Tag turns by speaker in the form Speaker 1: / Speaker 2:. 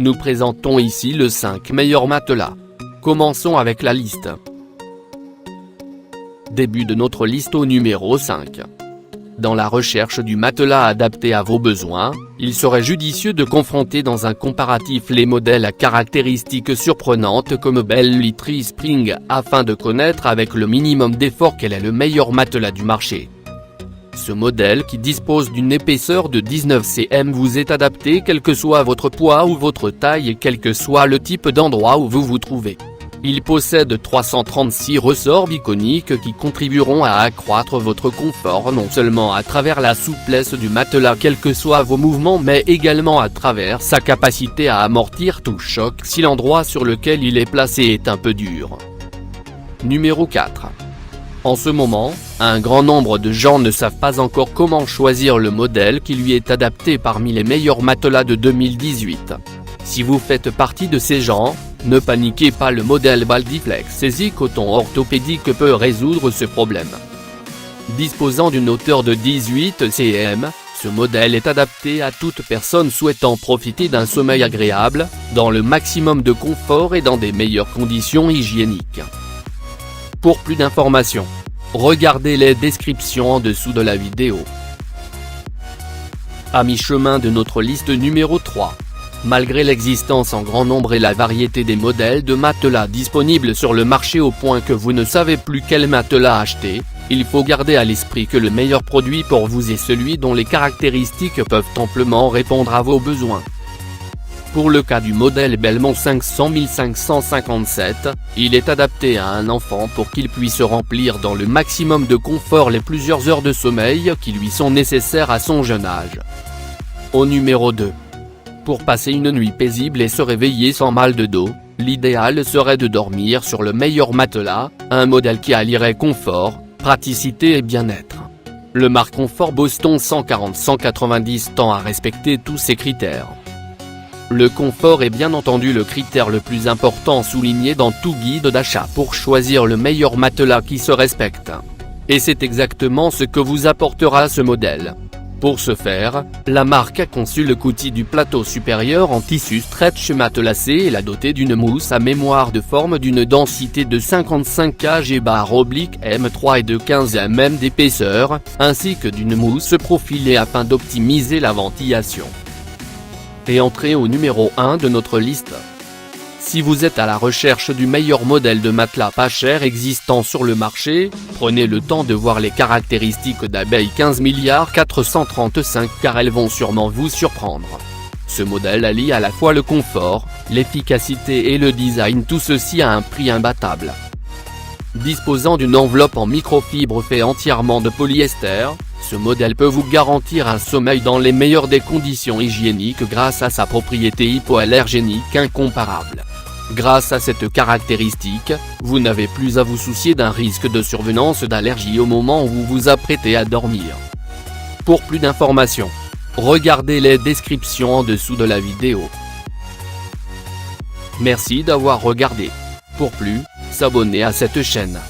Speaker 1: Nous présentons ici le 5 meilleurs matelas. Commençons avec la liste. Début de notre liste au numéro 5. Dans la recherche du matelas adapté à vos besoins, il serait judicieux de confronter dans un comparatif les modèles à caractéristiques surprenantes comme Belly Tree Spring afin de connaître avec le minimum d'effort quel est le meilleur matelas du marché. Ce modèle qui dispose d'une épaisseur de 19 cm vous est adapté quel que soit votre poids ou votre taille et quel que soit le type d'endroit où vous vous trouvez. Il possède 336 ressorts biconiques qui contribueront à accroître votre confort non seulement à travers la souplesse du matelas quels que soient vos mouvements mais également à travers sa capacité à amortir tout choc si l'endroit sur lequel il est placé est un peu dur. Numéro 4. En ce moment, un grand nombre de gens ne savent pas encore comment choisir le modèle qui lui est adapté parmi les meilleurs matelas de 2018. Si vous faites partie de ces gens, ne paniquez pas, le modèle Baldiflex Easy Coton orthopédique peut résoudre ce problème. Disposant d'une hauteur de 18 cm, ce modèle est adapté à toute personne souhaitant profiter d'un sommeil agréable, dans le maximum de confort et dans des meilleures conditions hygiéniques. Pour plus d'informations, regardez les descriptions en dessous de la vidéo. À mi-chemin de notre liste numéro 3. Malgré l'existence en grand nombre et la variété des modèles de matelas disponibles sur le marché au point que vous ne savez plus quel matelas acheter, il faut garder à l'esprit que le meilleur produit pour vous est celui dont les caractéristiques peuvent amplement répondre à vos besoins. Pour le cas du modèle Belmont 500-1557, il est adapté à un enfant pour qu'il puisse remplir dans le maximum de confort les plusieurs heures de sommeil qui lui sont nécessaires à son jeune âge. Au numéro 2. Pour passer une nuit paisible et se réveiller sans mal de dos, l'idéal serait de dormir sur le meilleur matelas, un modèle qui allierait confort, praticité et bien-être. Le Marconfort Boston 140-190 tend à respecter tous ces critères. Le confort est bien entendu le critère le plus important souligné dans tout guide d'achat pour choisir le meilleur matelas qui se respecte. Et c'est exactement ce que vous apportera ce modèle. Pour ce faire, la marque a conçu le coutil du plateau supérieur en tissu stretch matelassé et l'a doté d'une mousse à mémoire de forme d'une densité de 55 kg/M3 et de 15 mm d'épaisseur, ainsi que d'une mousse profilée afin d'optimiser la ventilation. Et entrez au numéro 1 de notre liste. Si vous êtes à la recherche du meilleur modèle de matelas pas cher existant sur le marché, prenez le temps de voir les caractéristiques d'Abeille 15 435 car elles vont sûrement vous surprendre. Ce modèle allie à la fois le confort, l'efficacité et le design, tout ceci à un prix imbattable. Disposant d'une enveloppe en microfibre fait entièrement de polyester, ce modèle peut vous garantir un sommeil dans les meilleures des conditions hygiéniques grâce à sa propriété hypoallergénique incomparable. Grâce à cette caractéristique, vous n'avez plus à vous soucier d'un risque de survenance d'allergie au moment où vous vous apprêtez à dormir. Pour plus d'informations, regardez les descriptions en dessous de la vidéo. Merci d'avoir regardé. Pour plus, s'abonner à cette chaîne.